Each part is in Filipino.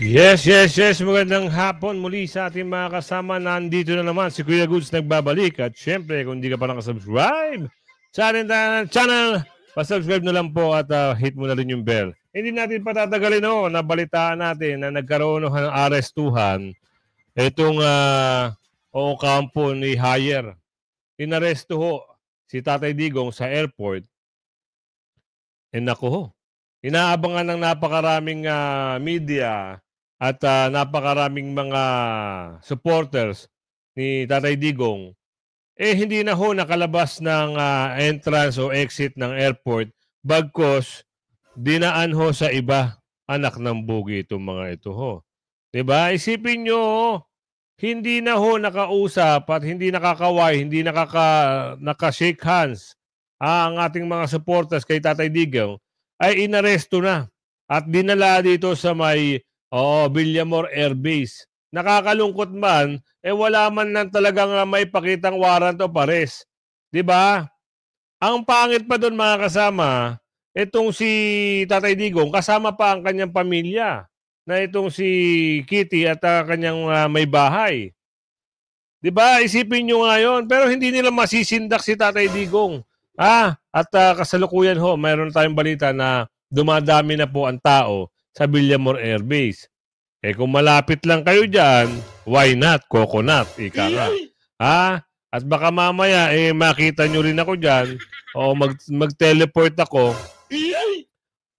Yes, yes, yes. Magandang hapon muli sa ating mga kasama. Nandito na naman si Kuya Goods nagbabalik. At syempre, kung hindi ka pa nakasubscribe sa ating channel, pasubscribe na lang po at hit mo na rin yung bell. Hindi natin patatagalin nabalitaan natin na nagkaroon ng arestuhan itong kampo ni Hayer. Inaresto si Tatay Digong sa airport. Naku ho. Inaabangan ng napakaraming media at napakaraming mga supporters ni Tatay Digong, hindi na nakalabas ng entrance o exit ng airport bagkos dinaan sa iba. Anak ng bugi itong mga ito Diba? Isipin nyo, hindi na nakausap at hindi nakakaway, hindi nakashake hands ang ating mga supporters kay Tatay Digong, ay inaresto na at dinala dito sa may Villamor Air Base. Nakakalungkot man, wala man lang talagang may pakitang warrant o pares. Diba? Ang pangit pa doon mga kasama, itong si Tatay Digong, kasama pa ang kanyang pamilya na itong si Kitty at kanyang may bahay. Diba? Isipin nyo ngayon, pero hindi nila masisindak si Tatay Digong. At kasalukuyan mayroon tayong balita na dumadami na po ang tao sa Villamor Air Base. Kung malapit lang kayo dyan, why not? Coconut, ika nga. At baka mamaya, makita nyo rin ako dyan, o mag-teleport ako.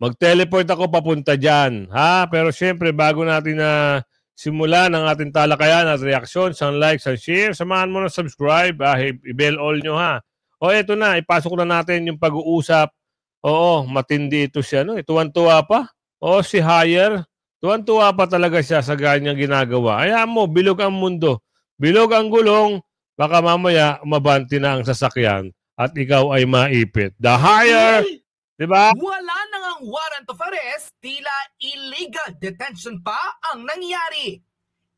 Mag-teleport ako papunta dyan. Pero syempre, bago natin na simulan ang ating talakayan at reaksyon, sang like, sang share, samahan mo na subscribe, i-bell all nyo eto na, ipasok na natin yung pag-uusap. Matindi ito siya. Tuwan-tuwa pa. Si Hayer, tuwan-tuwa pa talaga siya sa ganyang ginagawa. Hayaan mo, bilog ang mundo. Bilog ang gulong, baka mamaya mabanti na ang sasakyan at ikaw ay maipit. The Hayer! Diba? Wala nang ang warrant of arrest, tila illegal detention pa ang nangyari.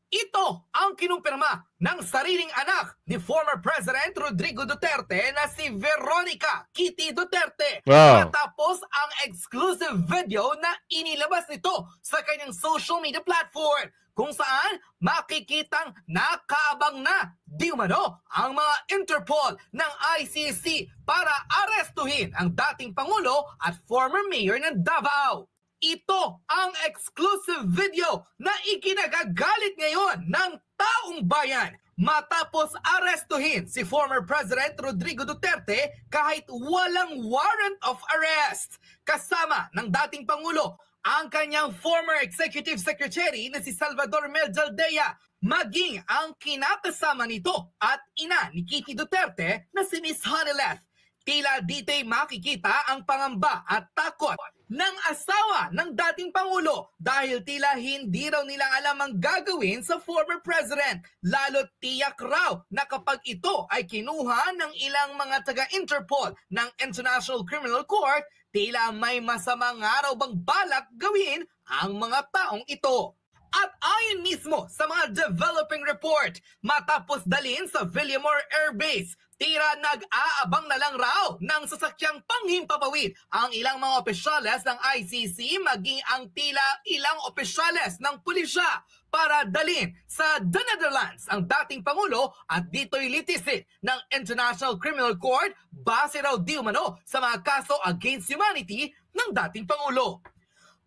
Ito ang kinumpirma ng sariling anak ni former President Rodrigo Duterte na si Veronica Kitty Duterte. Matapos ang exclusive video na inilabas nito sa kanyang social media platform kung saan makikitang nakaabang na di umano ang mga Interpol ng ICC para arestuhin ang dating Pangulo at former mayor ng Davao. Ito ang exclusive video na ikinagagalit ngayon ng taong bayan matapos arestuhin si former President Rodrigo Duterte kahit walang warrant of arrest. Kasama ng dating Pangulo ang kanyang former Executive Secretary na si Salvador Meljaldea, maging ang kinakasama nito at ina ni Kitty Duterte na si Miss Honeylet. Tila dito'y makikita ang pangamba at takot ng asawa ng dating Pangulo dahil tila hindi raw nila alam ang gagawin sa former president. Lalo't tiyak raw na kapag ito ay kinuha ng ilang mga taga-Interpol ng International Criminal Court, tila may masamang araw bang balak gawin ang mga taong ito. At ayon mismo sa mga developing report, matapos dalhin sa Villamor Air Base, tira nag-aabang na lang raw ng sasakyang panghimpapawid ang ilang mga opisyales ng ICC maging ang tila ilang opisyales ng pulisya para dalhin sa The Netherlands ang dating Pangulo at dito'y litisin ng International Criminal Court base raw di umano sa mga kaso against humanity ng dating Pangulo.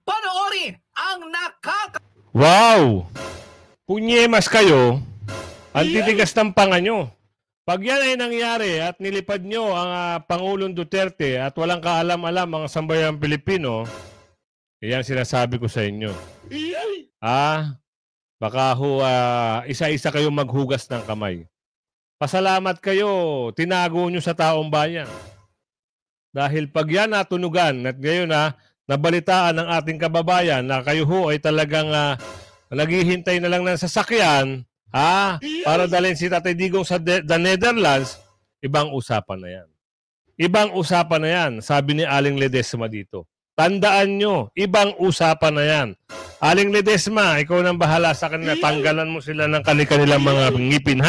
Panoorin ang Wow! Punyemas kayo, ang titigas ng panga nyo. Pag yan ay nangyari at nilipad nyo ang Pangulong Duterte at walang kaalam-alam ang sambayang Pilipino, yan sinasabi ko sa inyo. Baka isa-isa kayong maghugas ng kamay. Pasalamat kayo, tinago nyo sa taong bayan. Dahil pag yan natunugan at ngayon nabalitaan ng ating kababayan na kayo ay talagang naghihintay na lang ng sasakyan para dalhin si Tatay Digong sa The Netherlands, ibang usapan na yan. Ibang usapan na yan, sabi ni Aling Ledesma dito. Tandaan nyo, ibang usapan na yan. Aling Ledesma, ikaw nang bahala sa kanila, tanggalan mo sila ng kanilang mga ngipin,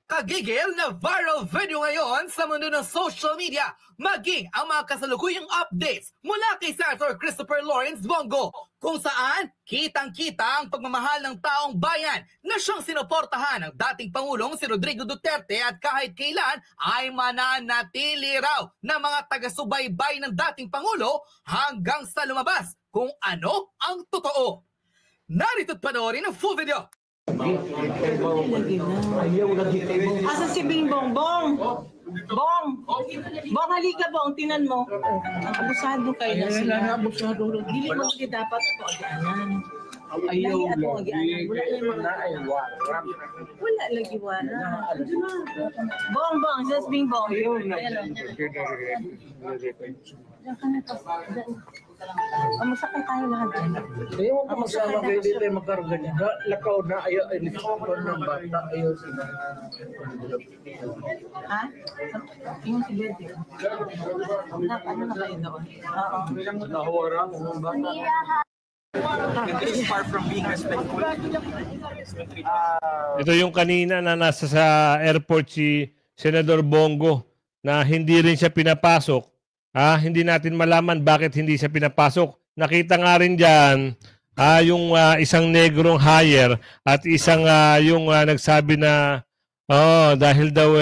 Kagigil na viral video ngayon sa mundo ng social media, maging ang mga kasalukuyang updates mula kay Senator Christopher Lawrence Bongo, kung saan kitang-kita ang pagmamahal ng taong bayan na siyang sinuportahan ng dating Pangulong si Rodrigo Duterte at kahit kailan ay mananatili raw ng mga taga-subaybay ng dating Pangulo hanggang sa lumabas kung ano ang totoo. Narito't panoorin ang full video. Asa si Bingbong? Bong! Bong! Bong, halika Bong, tinan mo. Abusado kayo na sila. Dili mo kasi dapat ito agyanan. Ayaw Lahi ato agyanan. Wala lagi wala. Bong, Bong, just Bingbong. Masakay tayo lahat dyan. Ayaw ka magsama kayo dito ay magkarga niya. Lakaw na ayaw, inisikon ng bata, ayaw sila. Ha? Yung si Betty. Ano na kayo doon? Oo. Nahuwarang ng bata. This is far from being respectful. Ito yung kanina na nasa sa airport si Senador Bongo na hindi rin siya pinapasok. Hindi natin malaman bakit hindi siya pinapasok. Nakita nga rin dyan yung isang negrong hire at isang yung nagsabi na dahil daw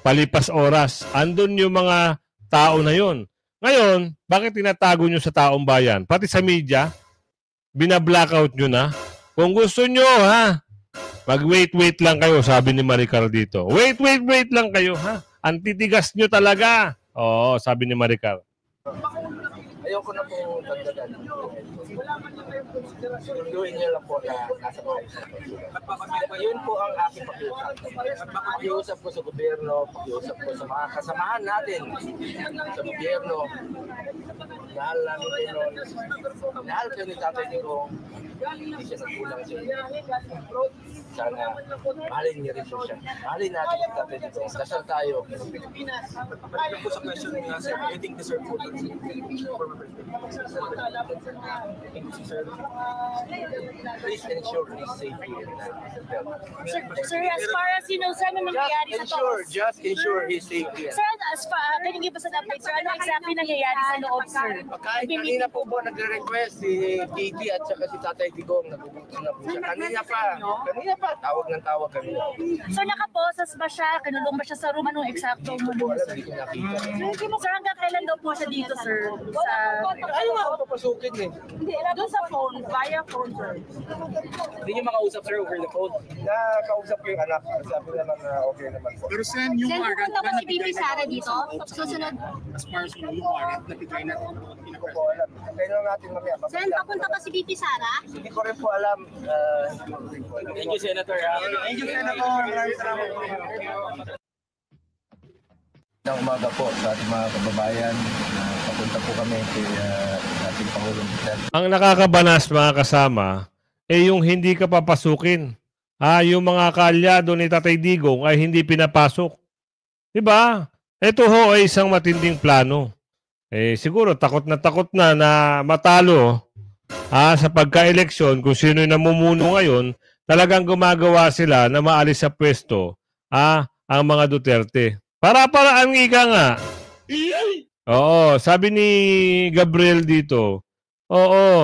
palipas oras. Andun yung mga tao na yon. Ngayon, bakit tinatago nyo sa taong bayan? Pati sa media, binablackout nyo na. Kung gusto nyo, mag-wait lang kayo, sabi ni Maricar dito. Wait lang kayo, Ang titigas nyo talaga. Oo, sabi ni Maricar. Ayoko na po dagdagan. Gawin niyo lang po na nasa maayos. Yun po ang aking pakiusap. Pakiusap ko sa gobyerno, pakiusap ko sa mga kasamahan natin sa gobyerno. Mahal namin kayo, mahal kayo ni Tatay Digong. Hindi siya nagkulang sa inyo. Sana mahalin niyo rin siya. Mahalin natin si Tatay Digong. Dasal tayo. Pagdating po sa question niya, sir, I think deserve po ito. Please ensure he's safe here. Sir, as far as you know, sir, ano nangyayari sa loob? Just ensure he's safe here. Sir, as far, can you give us an update, sir? Ano exactly nangyayari sa loob, sir? Kahit kanina po po nagre-request si Katie at saka si Tatay Digong, nagugutom na po siya. Kanina pa, tawag ng tawag kanina. Sir, nakaposas ba siya? Kinulong ba siya sa room? Anong eksakto mo Po, nun, alam, sir? hindi ko nakita. Sir, hanggang kailan daw po siya dito, sir? Ayaw nga ako papasukin eh. Hindi, doon sa phone, via phone, sir. Hindi niyo makausap, sir, over the phone. Nakausap ko yung anak. Sabi naman na okay naman po. Pero sen, yung Sen, warrant pupunta ba ba si nabigay Bibi na Sara ito? dito? Susunod. As far as yung warrant nabigay na ito. Hindi ko po alam. Kailan natin mamaya. Sen, papunta ba si Bibi Sara? Hindi ko rin po alam. Thank you, Senator. Thank you, Senator. Maraming salamat. Ng umaga po sa ating mga kababayan. Papunta po kami kay ating Pangulong Duterte. Ang nakakabanas mga kasama, yung hindi ka papasukin. Yung mga kaalyado ni Tatay Digong ay hindi pinapasok. Diba? Ito ho ay isang matinding plano. Siguro takot na matalo sa pagka-eleksyon kung sino yung namumuno ngayon, talagang gumagawa sila na maalis sa pwesto ang mga Duterte. Para-paraan nga nga. Oo, sabi ni Gabriel dito,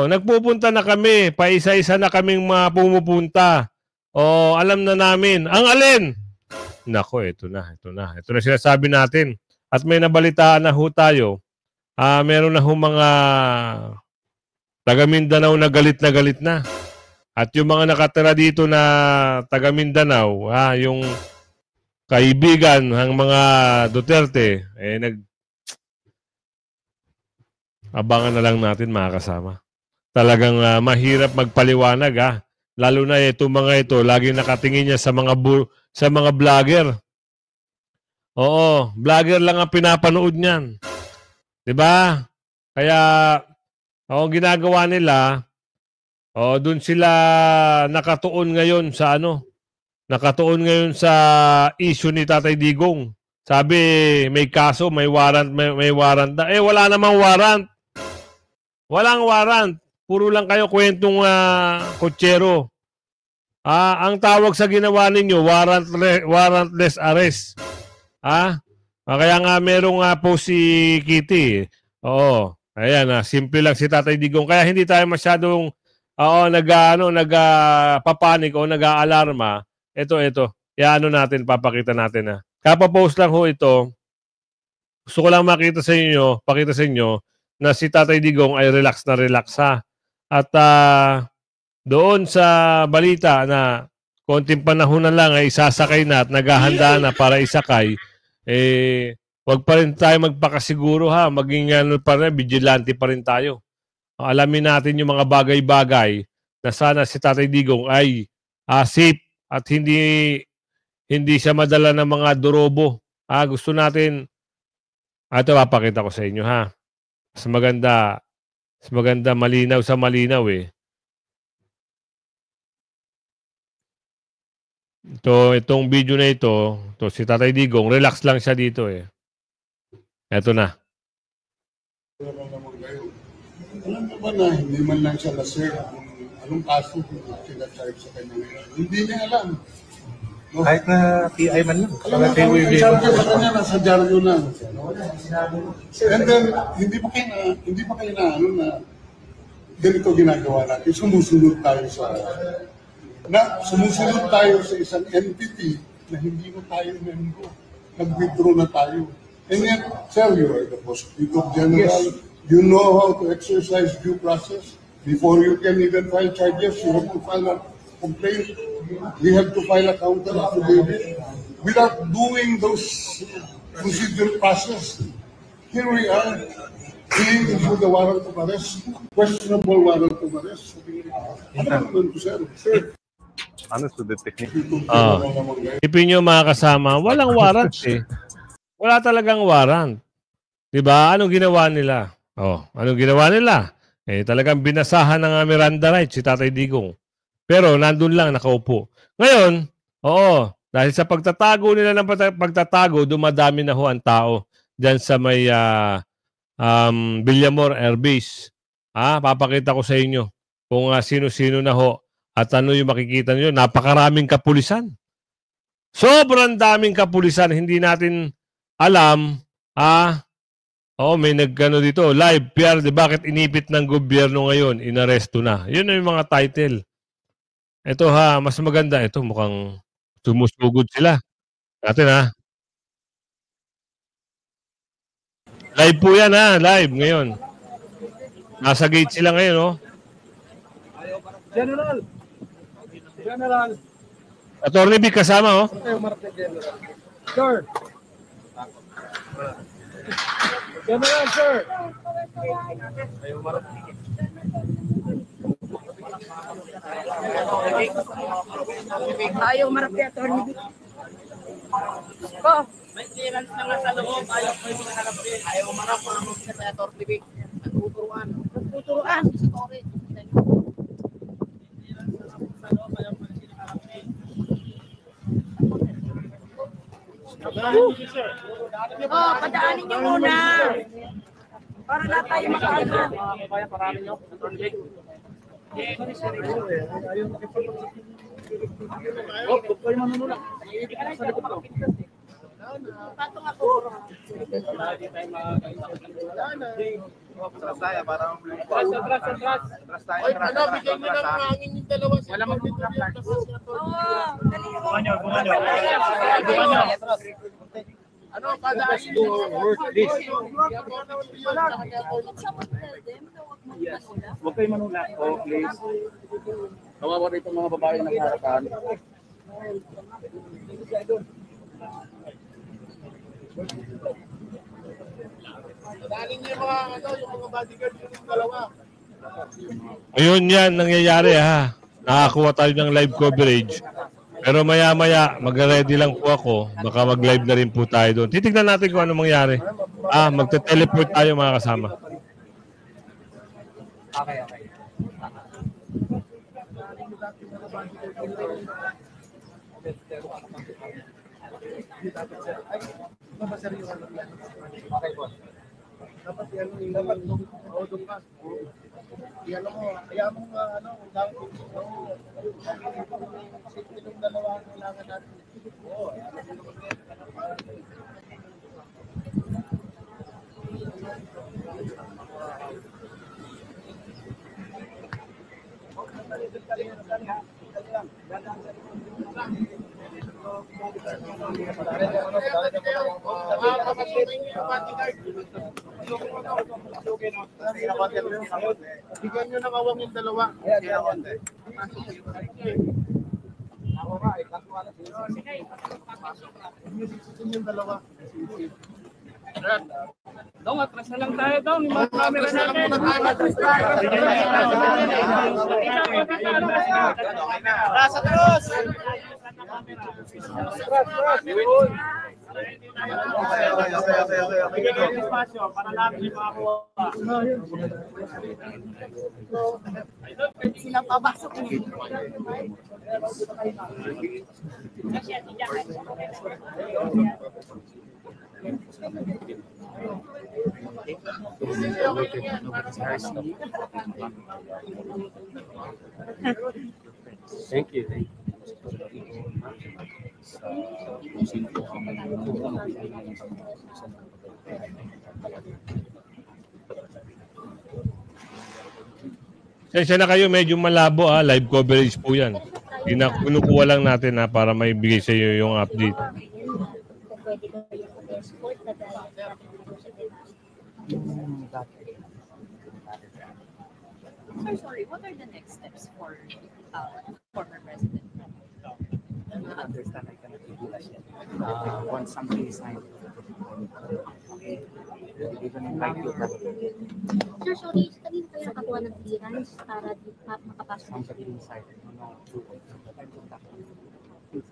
nagpupunta na kami, paisa-isa na kaming mga pumupunta. Alam na namin. Ang alin? Nako, ito na. Ito na sinasabi natin. At may nabalitaan na ho tayo. Meron na ho mga taga Mindanao na galit na. At yung mga nakatira dito na taga Mindanao, yung kaibigan ng mga Duterte, abangan na lang natin mga kasama. Talagang mahirap magpaliwanag Lalo na itong mga ito, laging nakatingin niya sa mga vlogger. Oo, vlogger lang ang pinapanood niyan. 'Di ba? Kaya ginagawa nila, doon sila nakatuon ngayon sa Nakatuon ngayon sa issue ni Tatay Digong. Sabi, may kaso, may warrant, may warrant na. Wala namang warrant. Walang warrant. Puro lang kayo kwentong kutsero. Ang tawag sa ginawa ninyo, warrantless arrest. Kaya nga merong nga po si Kitty. Oo. Ayan, simple lang si Tatay Digong. Kaya hindi tayo masyadong nagpapanik o nag-aalarma. Ito. Iano natin, papakita natin. Kapapost lang ho ito. Gusto ko lang pakita sa inyo na si Tatay Digong ay relax na relax ha. At doon sa balita na konting panahon na lang ay isasakay na at naghahanda na para isakay, wag pa rin tayo magpakasiguro ha. Maging pa rin, vigilante pa rin tayo. Alamin natin yung mga bagay-bagay na sana si Tatay Digong ay safe at hindi siya madala ng mga durobo. Gusto natin, ito papakita ko sa inyo ha. Mas maganda malinaw sa malinaw eh. Itong video na ito, si Tatay Digong, relax lang siya dito eh. Ito na. Alam mo ba na hindi man lang siya na-serve kung anong kaso sila-charge sa kanya ngayon? Hindi niya alam. No? Kahit na PI man lang. Alam mo, ang charge sa kanya nasa dyaryo lang. And then, hindi pa kayo na ganito ginagawa natin. Sumusunod tayo sa isang entity na hindi na tayo member. Nag-withdraw na tayo. And yet, sir, you are the Prosecutor General. Yes. You know how to exercise due process. Before you can even file charges, you have to file a complaint. We have to file a counter affidavit. Without doing those procedural process, here we are, being issued the warrant of arrest, questionable warrant of arrest. Ano naman ito, sir? Ano sa technique? Ipin nyo mga kasama, walang warrant eh. Wala talagang warrant. Diba? Anong ginawa nila? Anong ginawa nila? Talagang binasahan ng Miranda rights si Tatay Digong. Pero nandun lang nakaupo. Ngayon, dahil sa pagtatago nila ng pagtatago, dumadami na ho ang tao dyan sa may Villamor Air Base. Papakita ko sa inyo kung sino-sino na ho at ano yung makikita nyo. Napakaraming kapulisan. Sobrang daming kapulisan. Hindi natin alam, may nagkano dito, live PR, bakit inipit ng gobyerno ngayon, inaresto na. Yun na yung mga title. Ito mas maganda. Ito mukhang sumusugod sila. Natin Live po yan live ngayon. Nasa gate sila ngayon General. Attorney Vic kasama Sir. General, sir. Ayaw marap kay Atty. Vic. May clearance na nga sa loob. Ayaw marap kay Atty. Vic. Nagtuturuan. Padaanin niyo muna. Para na tayo makaano. Paraanin niyo. Patong ako. Atras tayo, parang... Atras tayo. Bigyan nyo ng hangin yung dalawa sa dito. Ano padaan? Huwag kayo manula. Please. Kawawa rito mga babae na harapan. Dali niyo yung mga bodyguard yung dalawa. Ayun yan, nangyayari Nakakuha tayo ng live coverage. Pero maya-maya, mag-ready lang po ako. Baka mag-live na rin po tayo doon. Titignan natin kung ano mangyari. Magte-teleport tayo mga kasama. Okay. Dapat yan dapat doon ka. Yan mo, kaya mo Bigyan nyo ng awang yung dalawa. Yung dalawa. Dong, atras na lang tayo, Dong. Yung mga camera natin. Atras, atras! Para namin yung makakuha. Sila papasok niya. Thank you. Sensya na kayo, medyo malabo live coverage po yan. Kinukuha lang natin para may bigay sa iyo yung update. Sir, sorry, what are the next steps for former president? I understand I cannot give you that yet. Once something is signed, even invite you. Sir, sorry, kanina kayo nakakuha ng clearance para makapasok? Somebody inside. No,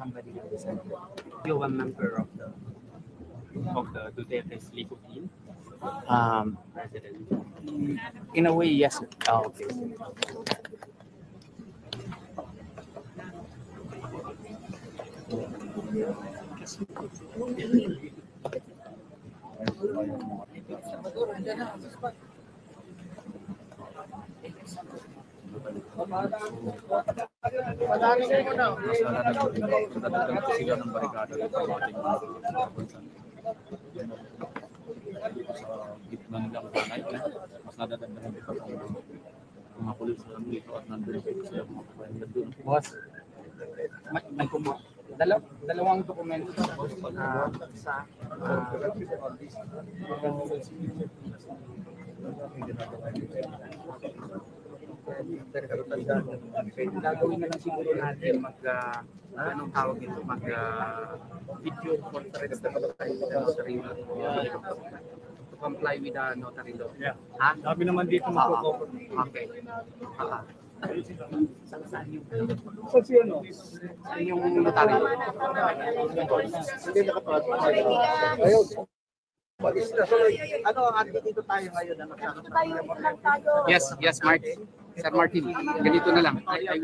somebody inside. You're one member of the Duterte's legal team. President. In a way, yes. Oh, okay. Boss, dalawang dokumento sa gagawin na lang siguro natin anong tawag ito, video conference na to comply with the notary law. Yeah. Ha? Sabi naman dito magpo-cover. Okay. Saan yung notary? Hindi nakapasok. Ayun. Ano, dito tayo ngayon na magsasama. Yes, Martin. Sir Martin, ganito na lang. I will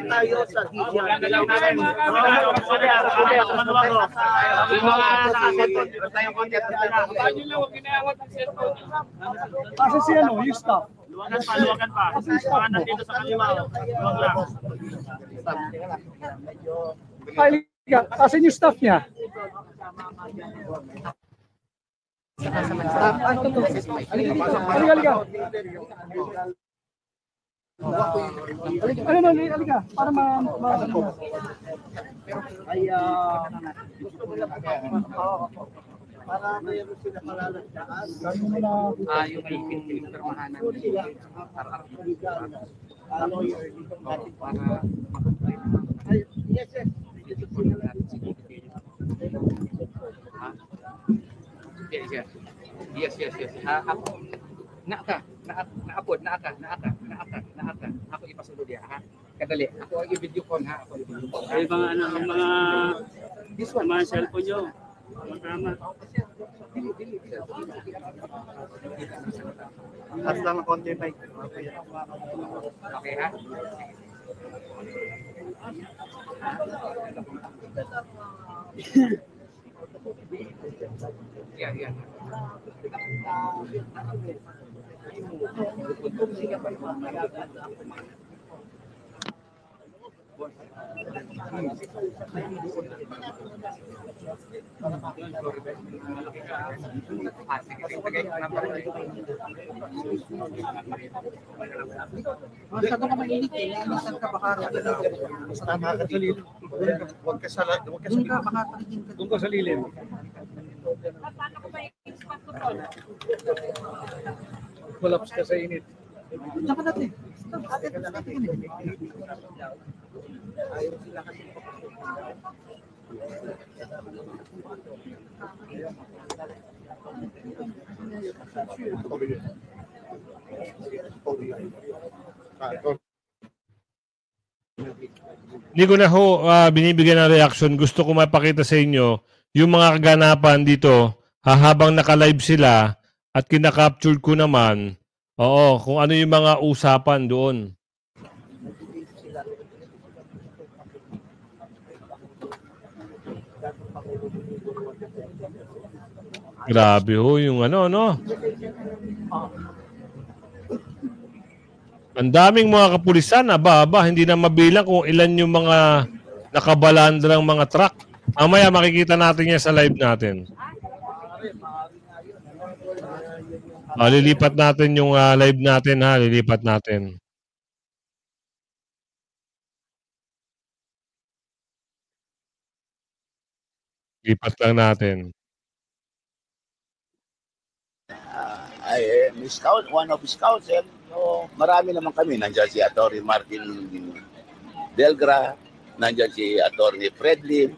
tayo sa kasi siya yung staff. Luwagan pa. Mga nandito sa kaliwa. Halika, asan yung staff niya? Halika. Halika, para para mayroon sila malalasaan. yung may pinipirmahan ng Yes. Naapod. Ako ipasulod niya, ha? Kadali. Ako i-video call, ha? Ay, mga this one, mga cellphone nyo. Magkama. Taas lang ng konti, Mike. Okay ha? Yan. Masyado ka mainit eh. Saan ka baka tama ka sa lilim. Huwag ka sa lilim. Doon ka sa lilim. Collapse ka sa init. Diyan ka natin. Ayaw sila kasi. Hindi ko na ho binibigyan ng reaction. Gusto ko mapakita sa inyo yung mga kaganapan dito habang naka-live sila at kinakapture ko naman kung ano yung mga usapan doon. Grabe ho yung no? Ang daming mga kapulisan, hindi na mabilang kung ilan yung mga nakabalandrang mga truck. Mamaya makikita natin yan sa live natin. Lilipat natin yung live natin lilipat natin. Lipat lang natin. One of scouts, marami naman kami. Nandiyan si Atty. Martin Delgra, nandiyan si Atty. Fred Lim,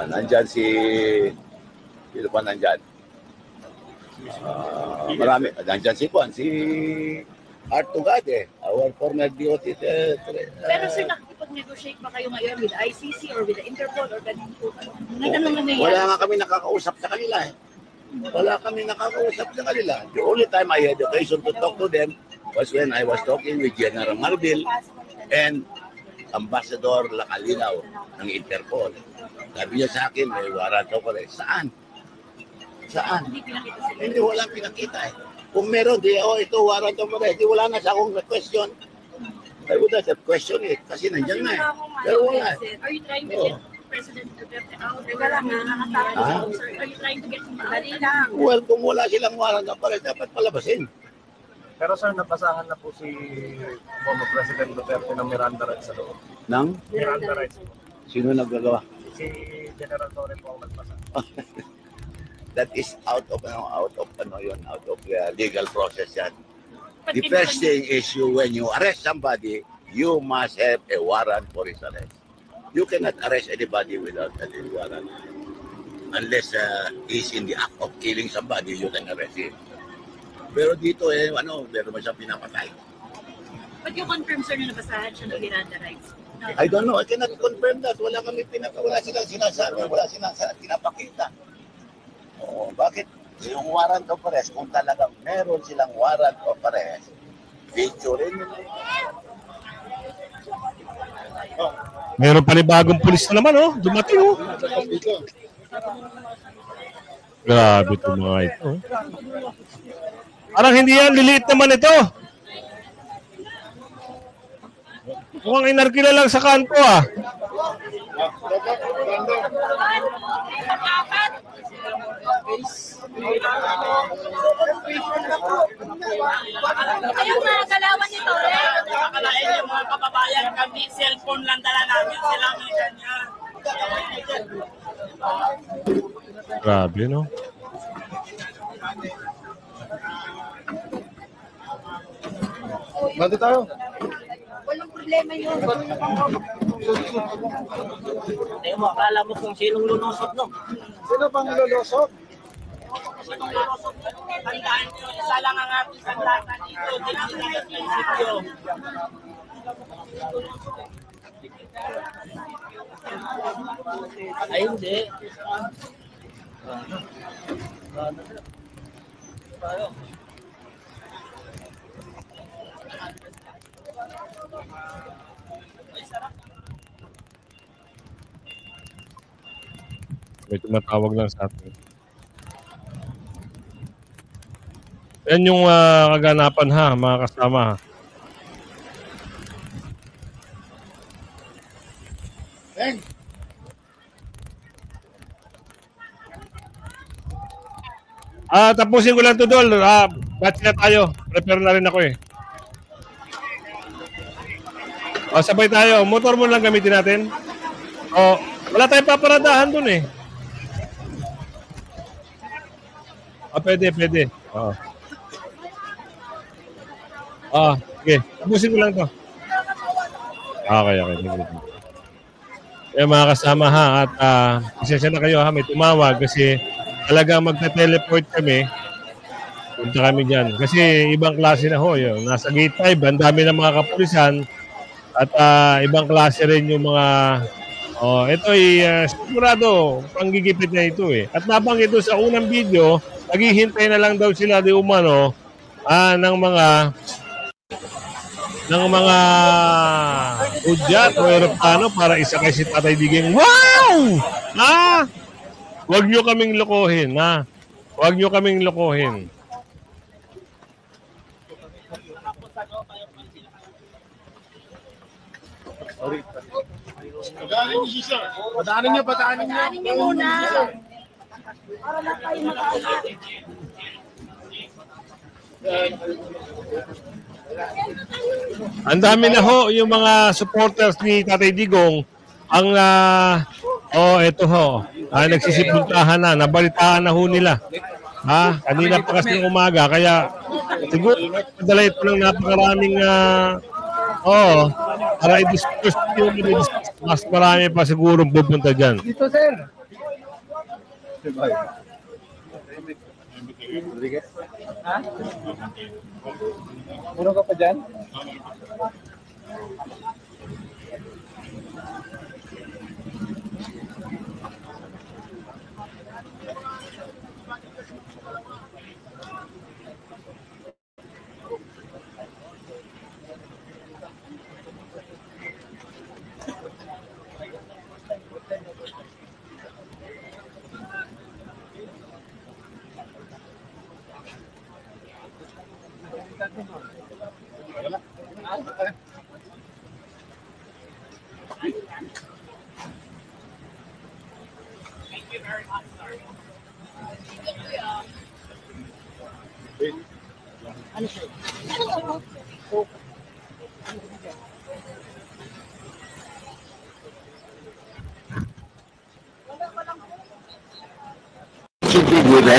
nandiyan sino pa nandiyan? Marami, nandiyan si Art Tugade, our former DOT. Pero sir, nakikipag-negotiate ba kayo ngayon with ICC or with the Interpol or ganun po? Wala nga kami nakakausap sa kanila Wala kami nakakausap sa kanila. The only time I had occasion to talk to them was when I was talking with General Marbil and Ambassador Lacalinaw ng Interpol. Sabi niya sa akin, may warrant of arrest. Saan? Hindi, walang pinakita Kung meron, ito warrant of arrest. Wala na sa akong question. I would have questioned it kasi nandiyan na Pero wala. Are you trying to get President Duterte out? Are you trying to get him out? Well, kung wala silang warrant of arrest, dapat palabasin. Pero sir, nabasahan na po si former President Duterte ng Miranda rights sa loob. Nang? Miranda rights po. Sino naggagawa? Si General Torre po ang nagbasa. That is out of legal process yan. The first thing is when you arrest somebody, you must have a warrant for his arrest. You cannot arrest anybody without a warrant. Unless he's in the act of killing somebody, you can arrest him. Pero dito meron man siyang pinapatay. But you confirm, sir, na nabasahan siya ng Miranda rights? I don't know. I cannot confirm that. Wala silang sinasabi. Wala silang pinapakita. Bakit? Yung warrant of arrest, kung talagang meron silang warrant of arrest, picturein nila. Meron panibagong pulis na naman, dumating Grabe ito mga ito. Parang hindi yan, liliit naman ito. Mukhang inarkila lang sa kanto Ayun na, galawan nito. Akalain niyo mga kababayan kami, cellphone lang dala namin, sila may ganyan. Grabe, no? Bante tayo. Walang problema yun. Hindi mo, akala mo kung sinong lulusot, no? Sino pang lulusot? Sinong lulusot? Tandaan nyo, isa lang ang ating sanlatan dito, dito sa prinsipyo. Ay, hindi. May tumatawag lang sa atin. Yan yung kaganapan ha, mga kasama. Tapusin ko lang to, Dol. Batch na tayo. Prepare na rin ako eh. Sabay tayo. Motor mo lang gamitin natin. Wala tayong paparadahan dun eh. Pwede. Sige. Tapusin ko lang to. Okay. Mga kasama ha. At pasensya na kayo ha. May tumawag kasi talagang magta-teleport kami. Punta kami dyan. Kasi ibang klase na ho. Yun. Nasa gate 5, ang dami ng mga kapulisan. At ibang klase rin yung mga... ito ay sigurado, panggigipit na ito eh. At nabanggit ito sa unang video, naghihintay na lang daw sila di umano ng mga udyat o aeroplano para isakay si Tatay Digong. Wow! Huwag nyo kaming lokohin, ha? Huwag nyo kaming lokohin. Padaanin niyo. Padaanin niyo muna. Para na tayo makaangat. Ang dami na ho yung mga supporters ni Tatay Digong. Ang eto ho. Nagsisipuntahan na, nabalitaan na ho nila. Kanina pa kasi ng umaga, kaya siguro padala ito ng napakaraming para i-discuss yung mas marami pa siguro pupunta dyan. Dito, sir. Ha? Puro ka pa dyan?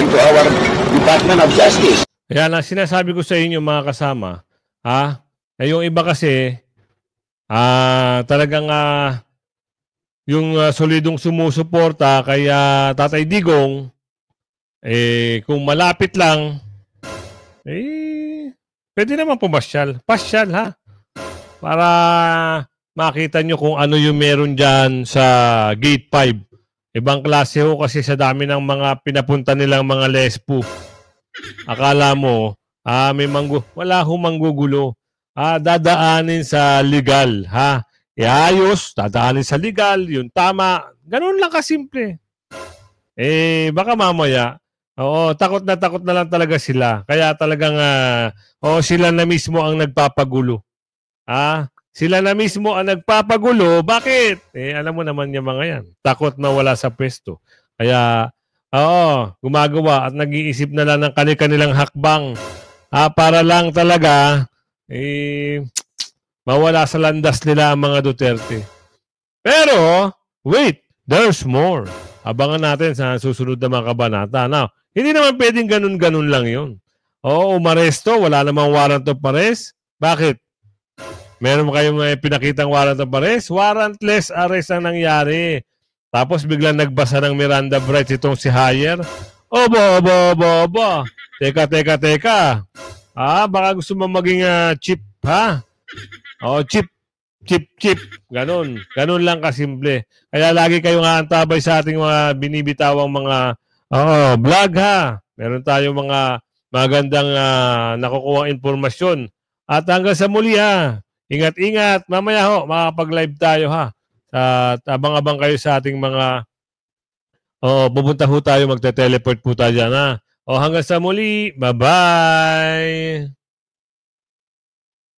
To our Department of Justice. Yan ang sinasabi ko sa inyo mga kasama. Yung iba kasi talagang yung solidong sumusuporta kaya Tatay Digong kung malapit lang pwede naman pumasyal. Pasyal ha. Para makita nyo kung ano yung meron dyan sa Gate 5. Ibang klase ho kasi sa dami ng mga pinapunta nilang mga lespo. Akala mo, wala ho manggugulo. Dadaanin sa legal, ha? Iayos, dadaanin sa legal, yung tama. Ganun lang kasimple. Baka mamaya, takot na lang talaga sila. Kaya talagang, sila na mismo ang nagpapagulo. Sila na mismo ang nagpapagulo. Bakit? Alam mo naman yung mga yan. Takot na wala sa pwesto. Kaya, gumagawa at nag-iisip na lang ng kanilang hakbang. Para lang talaga, mawala sa landas nila ang mga Duterte. Pero, wait, there's more. Abangan natin sa susunod na mga kabanata. Now, hindi naman pwedeng ganun-ganun lang yun. Umaresto, wala namang warrant of arrest. Bakit? Meron kayong pinakitang warrant of arrest? Warrantless arrest ang nangyari. Tapos biglang nagbasa ng Miranda rights itong si Hayer. Teka. Baka gusto mo maging chip, ha? Chip. Ganun lang kasimple. Kaya lagi kayong aantabay sa ating mga binibitawang mga vlog, ha? Meron tayong mga magandang nakukuha impormasyon At hanggang sa muli ha. Ingat-ingat. Mamaya ho, makapag-live tayo ha. At abang-abang kayo sa ating mga pupunta ho tayo, magte-teleport po tayo dyan ha. Hanggang sa muli. Bye-bye!